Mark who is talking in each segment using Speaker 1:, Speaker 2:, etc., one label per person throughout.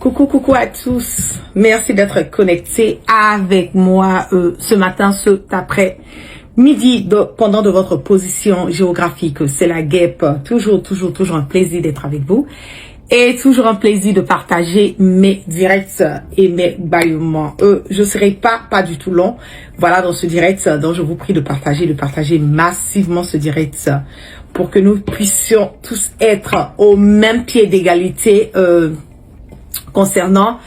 Speaker 1: Coucou, coucou à tous. Merci d'être connectés avec moi ce matin, après-midi, pendant de votre position géographique. C'est la guêpe. Toujours un plaisir d'être avec vous. Et toujours un plaisir de partager mes directs et mes bâillements. Je serai pas du tout long. Voilà, dans ce direct, donc je vous prie de partager massivement ce direct pour que nous puissions tous être au même pied d'égalité concernant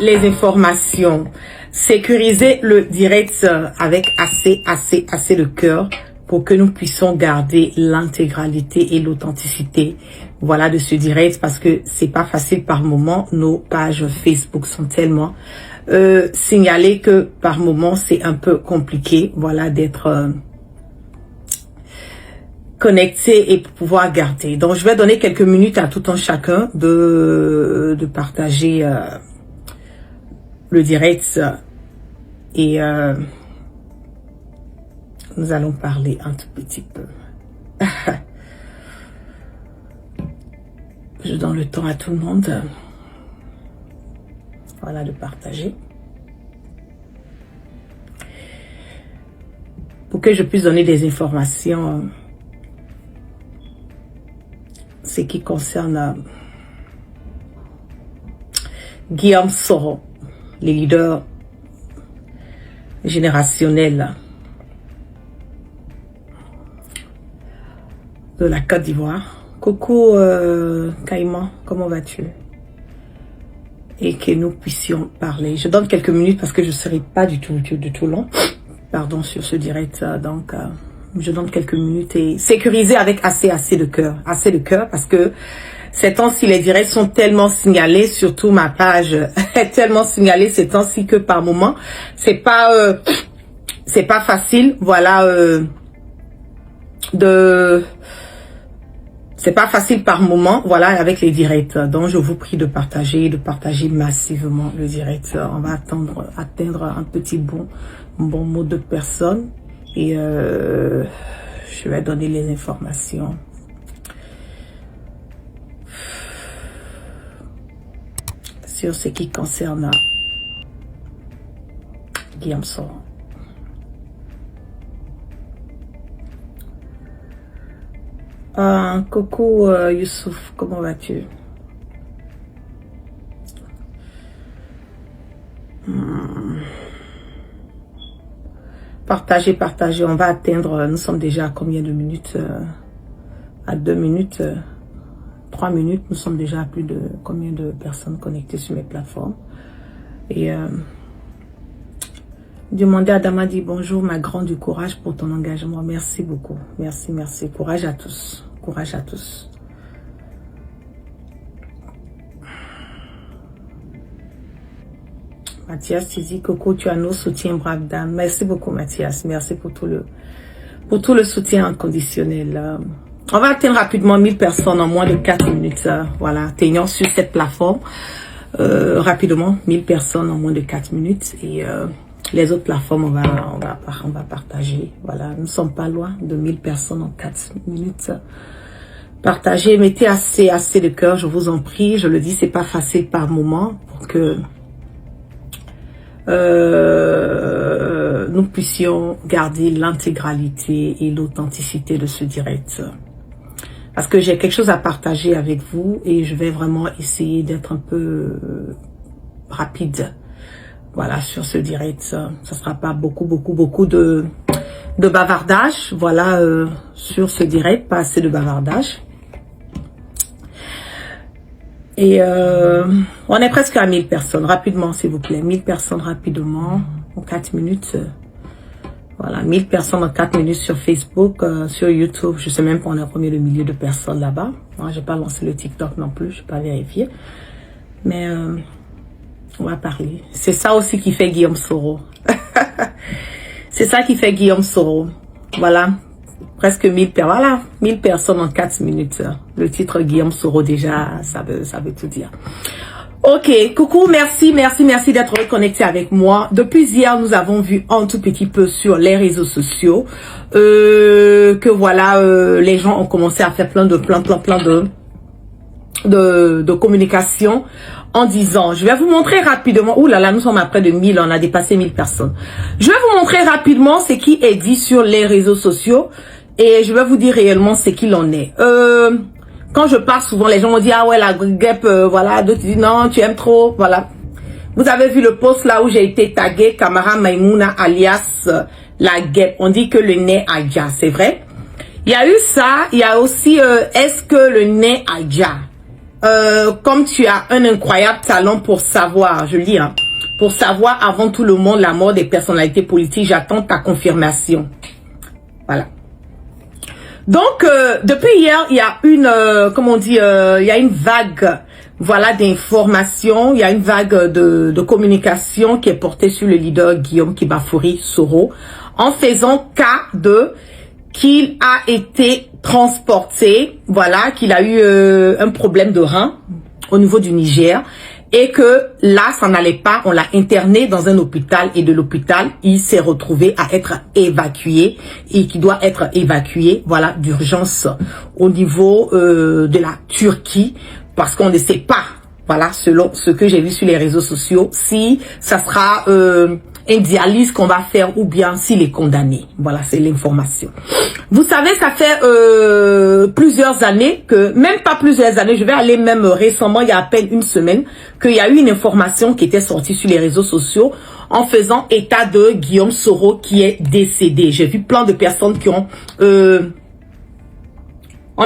Speaker 1: les informations. Sécuriser le direct avec assez de cœur pour que nous puissions garder l'intégralité et l'authenticité, voilà, de ce direct, parce que c'est pas facile par moment. Nos pages Facebook sont tellement signalées que par moment c'est un peu compliqué, voilà, d'être connecté et pouvoir garder. Donc je vais donner quelques minutes à tout un chacun de partager le direct et nous allons parler un tout petit peu. Je donne le temps à tout le monde, voilà, de partager pour que je puisse donner des informations ce qui concerne Guillaume Soro, les leaders générationnels de la Côte d'Ivoire. Coucou Caïman, comment vas-tu? Et que nous puissions parler. Je donne quelques minutes parce que je ne serai pas du tout long, pardon, sur ce direct. Donc je donne quelques minutes et sécuriser avec assez de cœur, parce que ces temps-ci les directs sont tellement signalés, surtout ma page est tellement signalée ces temps-ci que par moment c'est pas facile, voilà, c'est pas facile par moment, voilà, avec les directs. Donc je vous prie de partager massivement le direct. On va atteindre un petit bon mot de personnes et je vais donner les informations. Sur ce qui concerne Guillaume Soro. Coucou Youssouf, comment vas-tu? Partagez, on va atteindre, nous sommes déjà à combien de minutes? À 2 minutes, 3 minutes, nous sommes déjà à plus de combien de personnes connectées sur mes plateformes. Et demandez à Damadi, bonjour ma grande, du courage pour ton engagement. Merci beaucoup, merci. Courage à tous, Mathias, tu dis coucou, tu as nos soutiens, brave dame. Merci beaucoup Mathias, merci pour tout le soutien inconditionnel. On va atteindre rapidement 1000 personnes en moins de 4 minutes. Voilà, atteignons sur cette plateforme rapidement 1000 personnes en moins de 4 minutes. Et les autres plateformes, on va partager. Voilà, nous ne sommes pas loin de 1000 personnes en 4 minutes. Partagez, mettez assez de cœur, je vous en prie. Je le dis, c'est pas facile par moment pour que nous puissions garder l'intégralité et l'authenticité de ce direct. Parce que j'ai quelque chose à partager avec vous et je vais vraiment essayer d'être un peu rapide. Voilà, sur ce direct. Ça sera pas beaucoup de bavardage. Voilà, sur ce direct, pas assez de bavardage. Et on est presque à 1000 personnes. Rapidement, s'il vous plaît. 1000 personnes rapidement. En 4 minutes. Voilà, 1000 personnes en 4 minutes sur Facebook, sur YouTube. Je sais même pas, on a combien de milliers de personnes là-bas. Moi, j'ai pas lancé le TikTok non plus. Je n'ai pas vérifié. Mais on va parler. C'est ça aussi qui fait Guillaume Soro. C'est ça qui fait Guillaume Soro. Voilà. Presque 1000 personnes. Voilà. 1000 personnes en 4 minutes. Le titre Guillaume Soro, déjà, ça veut tout dire. Ok, coucou, merci d'être reconnecté avec moi. Depuis hier, nous avons vu un tout petit peu sur les réseaux sociaux que voilà, les gens ont commencé à faire plein de de communication en disant, je vais vous montrer rapidement, ouh là là, nous sommes à près de 1000, on a dépassé 1000 personnes. Je vais vous montrer rapidement ce qui est dit sur les réseaux sociaux et je vais vous dire réellement ce qu'il en est. Quand je parle souvent, les gens m'ont dit, ah ouais, la guêpe, voilà, d'autres disent, non, tu aimes trop, voilà. Vous avez vu le post là où j'ai été tagué Kamara Maïmouna alias la guêpe. On dit que le nez a déjà, c'est vrai. Il y a eu ça, il y a aussi, est-ce que le nez a déjà? Comme tu as un incroyable talent pour savoir, je lis, hein, pour savoir avant tout le monde la mort des personnalités politiques, j'attends ta confirmation. Voilà. Donc, depuis hier, il y a une, comment on dit, il y a une vague, voilà, d'informations, il y a une vague de communication qui est portée sur le leader Guillaume Kibafouri Soro, en faisant cas de qu'il a été transporté, voilà, qu'il a eu un problème de rein au niveau du Niger et que là, ça n'allait pas, on l'a interné dans un hôpital et de l'hôpital, il s'est retrouvé à être évacué et qui doit être évacué, voilà, d'urgence au niveau de la Turquie parce qu'on ne sait pas, voilà, selon ce que j'ai vu sur les réseaux sociaux, si ça sera une dialyse qu'on va faire ou bien s'il est condamné. Voilà, c'est l'information. Vous savez, ça fait plusieurs années que, même pas plusieurs années, je vais aller même récemment, il y a à peine une semaine, qu'il y a eu une information qui était sortie sur les réseaux sociaux en faisant état de Guillaume Soro qui est décédé. J'ai vu plein de personnes qui ont... on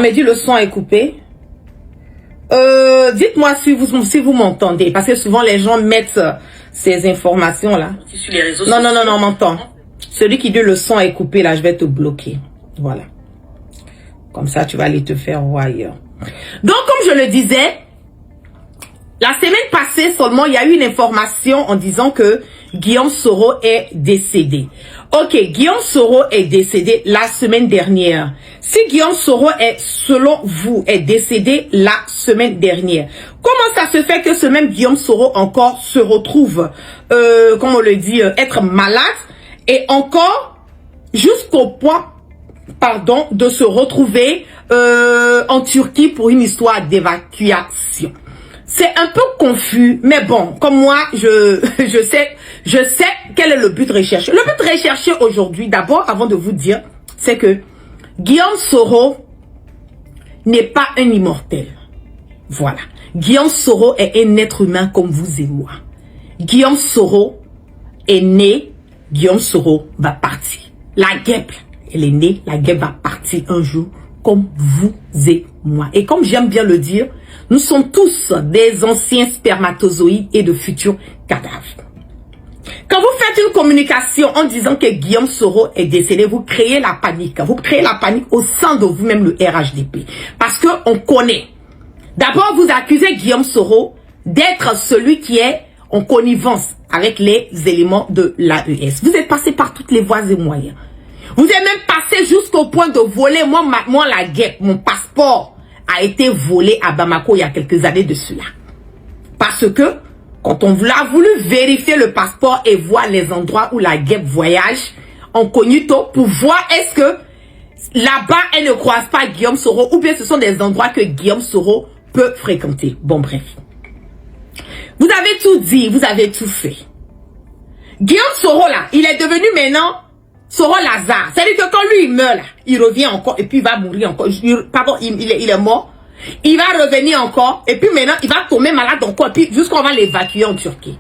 Speaker 1: m'a dit le son est coupé. Dites-moi si vous m'entendez, parce que souvent les gens mettent ces informations-là. Sur les réseaux sociaux. Non, on m'entend. Celui qui dit le son est coupé, là, je vais te bloquer. Voilà. Comme ça, tu vas aller te faire voir ailleurs. Donc, comme je le disais, la semaine passée seulement, il y a eu une information en disant que Guillaume Soro est décédé. Ok, Guillaume Soro est décédé la semaine dernière. Si Guillaume Soro est, selon vous, est décédé la semaine dernière, comment ça se fait que ce même Guillaume Soro encore se retrouve, comme on le dit, être malade et encore jusqu'au point, pardon, de se retrouver en Turquie pour une histoire d'évacuation? C'est un peu confus, mais bon, comme moi, je sais quel est le but recherché. Le but recherché aujourd'hui, d'abord, avant de vous dire, c'est que Guillaume Soro n'est pas un immortel. Voilà. Guillaume Soro est un être humain comme vous et moi. Guillaume Soro est né, Guillaume Soro va partir. La guêpe, elle est née, la guêpe va partir un jour comme vous et moi. Et comme j'aime bien le dire, nous sommes tous des anciens spermatozoïdes et de futurs cadavres. Quand vous faites une communication en disant que Guillaume Soro est décédé, vous créez la panique. Vous créez la panique au sein de vous-même, le RHDP. Parce que on connaît. D'abord, vous accusez Guillaume Soro d'être celui qui est en connivence avec les éléments de l'AES. Vous êtes passé par toutes les voies et moyens. Vous êtes même passé jusqu'au point de voler, moi la guêpe, mon passeport a été volé à Bamako il y a quelques années de cela. Parce que, quand on a voulu vérifier le passeport et voir les endroits où la guêpe voyage, incognito, pour voir est-ce que là-bas, elle ne croise pas Guillaume Soro, ou bien ce sont des endroits que Guillaume Soro peut fréquenter. Bon, bref. Vous avez tout dit, vous avez tout fait. Guillaume Soro, là, il est devenu maintenant Soro Lazare. C'est-à-dire que quand lui, il meurt, là, il revient encore, et puis il va mourir encore. Pardon, il est mort. Il va revenir encore, et puis maintenant, il va tomber malade encore, et puis jusqu'on va l'évacuer en Turquie.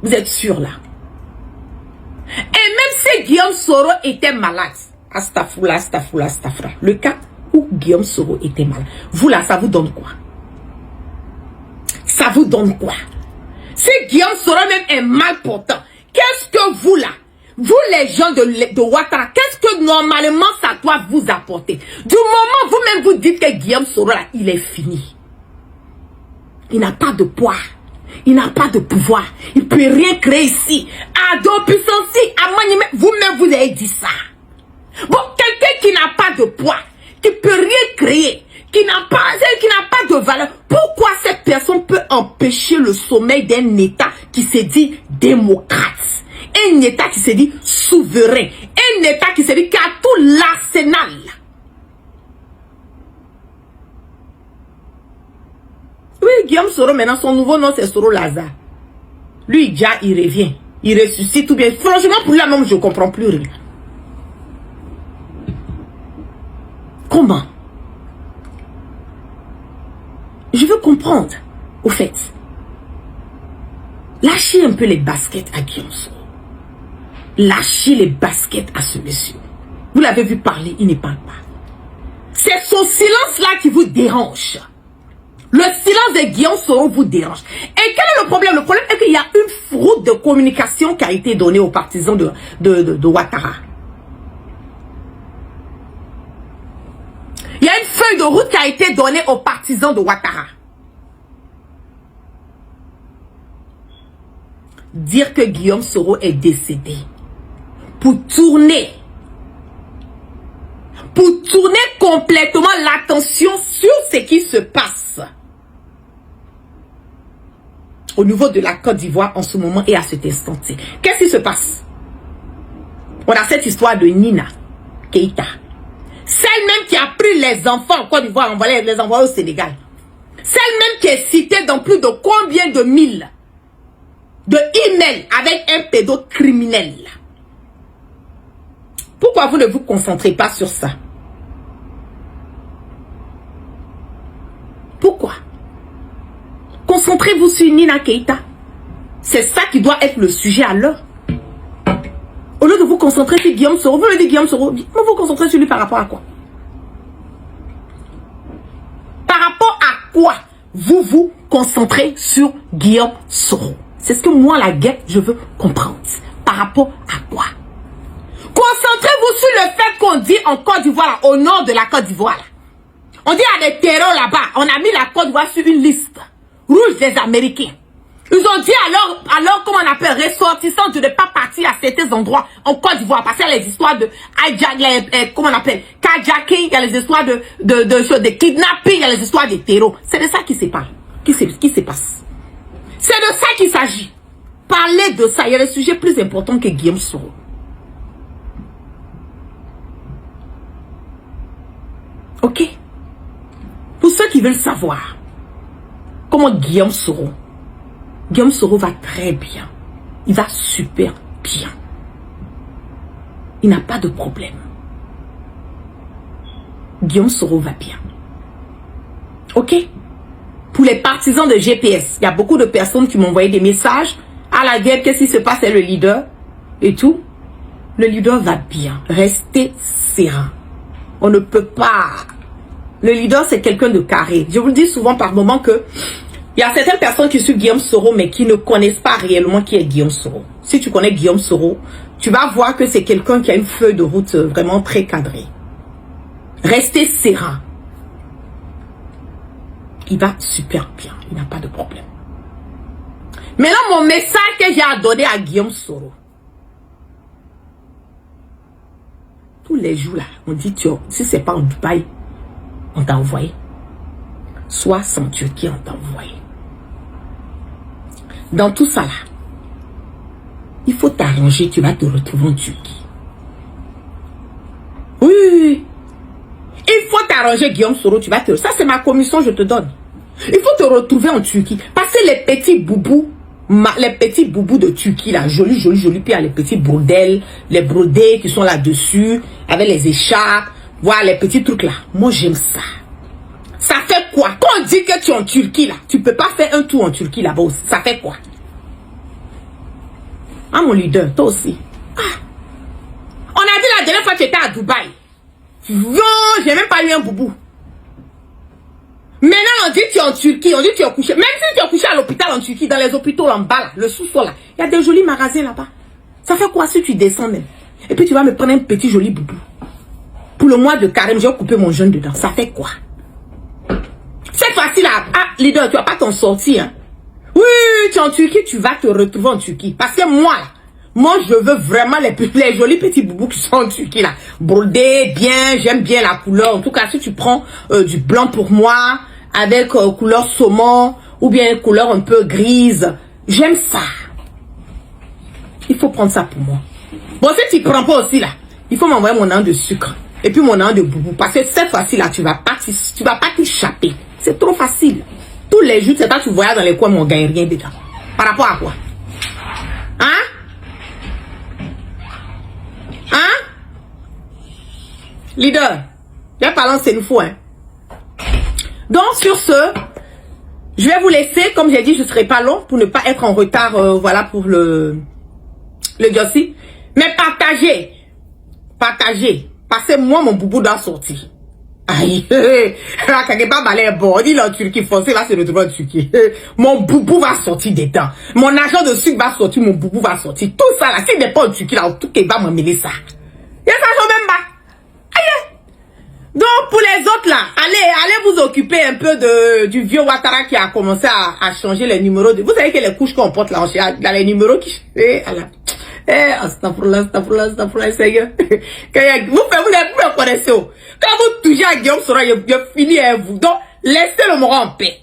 Speaker 1: Vous êtes sûr, là? Et même si Guillaume Soro était malade, astafoula, le cas où Guillaume Soro était malade, vous là, ça vous donne quoi? Ça vous donne quoi? Si Guillaume Soro même est mal portant, qu'est-ce que vous là, vous les gens de Ouattara, qu'est-ce que normalement ça doit vous apporter? Du moment vous-même vous dites que Guillaume Soro là, il est fini. Il n'a pas de poids. Il n'a pas de pouvoir. Il ne peut rien créer ici. À dos puissance, vous-même vous avez dit ça. Bon, quelqu'un qui n'a pas de poids, qui ne peut rien créer, qui n'a pas de valeur, pourquoi cette personne peut empêcher le sommeil d'un État qui se dit démocrate? Un État qui se dit souverain. Un État qui se dit qu'il a tout l'arsenal. plus Guillaume Soro maintenant, son nouveau nom c'est Soro Lazare. Lui, déjà, il revient. Il ressuscite tout bien. Franchement, pour lui-même, je ne comprends plus rien. Comment? Je veux comprendre, au fait. Lâchez un peu les baskets à Guillaume Soro. Lâchez les baskets à ce monsieur. Vous l'avez vu parler, il ne parle pas. C'est son silence-là qui vous dérange. Le silence de Guillaume Soro vous dérange. Et quel est le problème? Le problème est qu'il y a une route de communication qui a été donnée aux partisans de Ouattara. Il y a une feuille de route qui a été donnée aux partisans de Ouattara. Dire que Guillaume Soro est décédé pour tourner complètement l'attention sur ce qui se passe au niveau de la Côte d'Ivoire en ce moment et à cet instant. Qu'est-ce qui se passe? On a cette histoire de Nina Keïta. Celle-même qui a pris les enfants en Côte d'Ivoire, envoyé les envoyer au Sénégal. Celle-même qui est citée dans plus de combien de mille de emails avec un pédocriminel. Pourquoi vous ne vous concentrez pas sur ça? Pourquoi? Concentrez-vous sur Nina Keïta. C'est ça qui doit être le sujet à l'heure. Au lieu de vous concentrer sur Guillaume Soro, vous me dites Guillaume Soro, vous vous concentrez sur lui par rapport à quoi? Par rapport à quoi vous vous concentrez sur Guillaume Soro? C'est ce que moi, la guette, je veux comprendre. Par rapport à quoi? Concentrez-vous sur le fait qu'on dit en Côte d'Ivoire, au nord de la Côte d'Ivoire. On dit à des terreurs là-bas, on a mis la Côte d'Ivoire sur une liste rouge des Américains. Ils ont dit alors comment on appelle, ressortissants de ne pas partir à certains endroits en Côte d'Ivoire. Parce qu'il y a les histoires de comment on appelle, carjacking, il y a les histoires de kidnapping, il y a les histoires de terror. C'est de ça qui se parle, qui se passe. C'est de ça qu'il s'agit. Parler de ça, il y a des sujets plus importants que Guillaume Soro. Ok? Pour ceux qui veulent savoir comment Guillaume Soro va très bien. Il va super bien. Il n'a pas de problème. Guillaume Soro va bien. Ok? Pour les partisans de GPS, il y a beaucoup de personnes qui m'ont envoyé des messages. À la guerre, qu'est-ce qui se passe? C'est le leader et tout. Le leader va bien. Restez serein. On ne peut pas. Le leader, c'est quelqu'un de carré. Je vous le dis souvent par moment que il y a certaines personnes qui suivent Guillaume Soro, mais qui ne connaissent pas réellement qui est Guillaume Soro. Si tu connais Guillaume Soro, tu vas voir que c'est quelqu'un qui a une feuille de route vraiment très cadrée. Restez serein. Il va super bien. Il n'a pas de problème. Maintenant, mon message que j'ai à donner à Guillaume Soro. Tous les jours là, on dit, si c'est pas en Dubaï, on t'a envoyé. Soit en Turquie, on t'a envoyé. Dans tout ça là, il faut t'arranger, tu vas te retrouver en Turquie. Oui. Il faut t'arranger, Guillaume Soro, tu vas te... Ça, c'est ma commission, je te donne. Il faut te retrouver en Turquie. Parce que les petits boubous, de Turquie, là, jolis, puis il y a les petits brodels, les brodés qui sont là-dessus, avec les écharpes, voilà, les petits trucs là. Moi, j'aime ça. Ça fait quoi? Quand on dit que tu es en Turquie, là, tu peux pas faire un tour en Turquie, là-bas aussi. Ça fait quoi? Ah, mon leader, toi aussi. Ah. On a dit la dernière fois que tu étais à Dubaï. Non, j'ai même pas eu un boubou. Maintenant, on dit que tu es en Turquie, on dit que tu es couché. Même si tu es couché à l'hôpital en Turquie, dans les hôpitaux en bas, là, le sous-sol, là, il y a des jolis magasins là-bas. Ça fait quoi si tu descends même? Et puis tu vas me prendre un petit joli boubou. Pour le mois de carême, je vais couper mon jeûne dedans. Ça fait quoi? Cette fois-ci là, ah, leader, tu vas pas t'en sortir. Hein? Oui, tu es en Turquie, tu vas te retrouver en Turquie. Parce que moi, je veux vraiment les jolis petits boubous qui sont en Turquie là. Brodés, bien, j'aime bien la couleur. En tout cas, si tu prends du blanc pour moi, avec couleur saumon, ou bien couleur un peu grise, j'aime ça. Il faut prendre ça pour moi. Bon, si tu prends pas aussi là, il faut m'envoyer mon an de sucre. Et puis mon an de boubou. Parce que cette fois-ci là, tu vas pas t'échapper. C'est trop facile. Tous les jours, c'est quand tu voyages dans les coins, mais on gagne rien dedans. Par rapport à quoi? Hein? Hein? Leader, j'ai pas lancé une fois. Hein. Donc, sur ce, je vais vous laisser. Comme j'ai dit, je ne serai pas long pour ne pas être en retard, voilà, pour le dossier. Mais partagez. Partagez. Parce que moi, mon boubou doit sortir. Aïe, là, quelque part, balai bon, dit là, en Turquie, forcé, là, c'est le droit de Turquie. Mon boubou va sortir dedans. Mon agent de sucre va sortir, mon boubou va sortir. Tout ça, là, s'il n'est pas en Turquie, là, tout qui va m'emmener ça. Il y a ça, je même pas. Aïe. Donc, pour les autres, là, allez vous occuper un peu du vieux Ouattara qui a commencé à changer les numéros. Vous savez que les couches qu'on porte, là, il y a les numéros qui... astafurlah, Seigneur. Vous me connaissez. Quand vous touchez à Guillaume Sora, je finis à vous. Donc, laissez le mot en paix.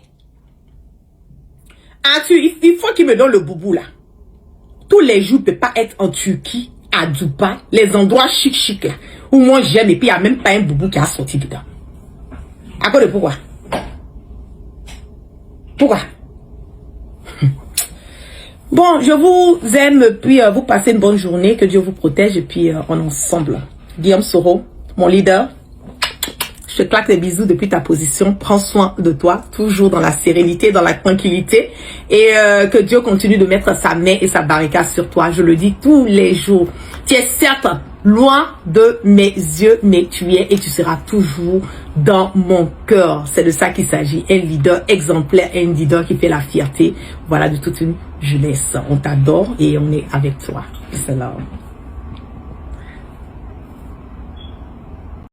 Speaker 1: Il faut qu'il me donne le boubou, là. Tous les jours, il ne peut pas être en Turquie, à Dubaï, les endroits chic, là, où moi j'aime, et puis il n'y a même pas un boubou qui a sorti dedans. À cause de pourquoi? Pourquoi? Bon, je vous aime, puis vous passez une bonne journée, que Dieu vous protège, et puis on est ensemble. Guillaume Soro, mon leader, je te claque des bisous depuis ta position, prends soin de toi, toujours dans la sérénité, dans la tranquillité, et que Dieu continue de mettre sa main et sa barricade sur toi, je le dis tous les jours. Tu es certes loin de mes yeux, mais tu es et tu seras toujours dans mon cœur. C'est de ça qu'il s'agit. Un leader exemplaire, un leader qui fait la fierté, voilà, de toute une jeunesse. On t'adore et on est avec toi. C'est là.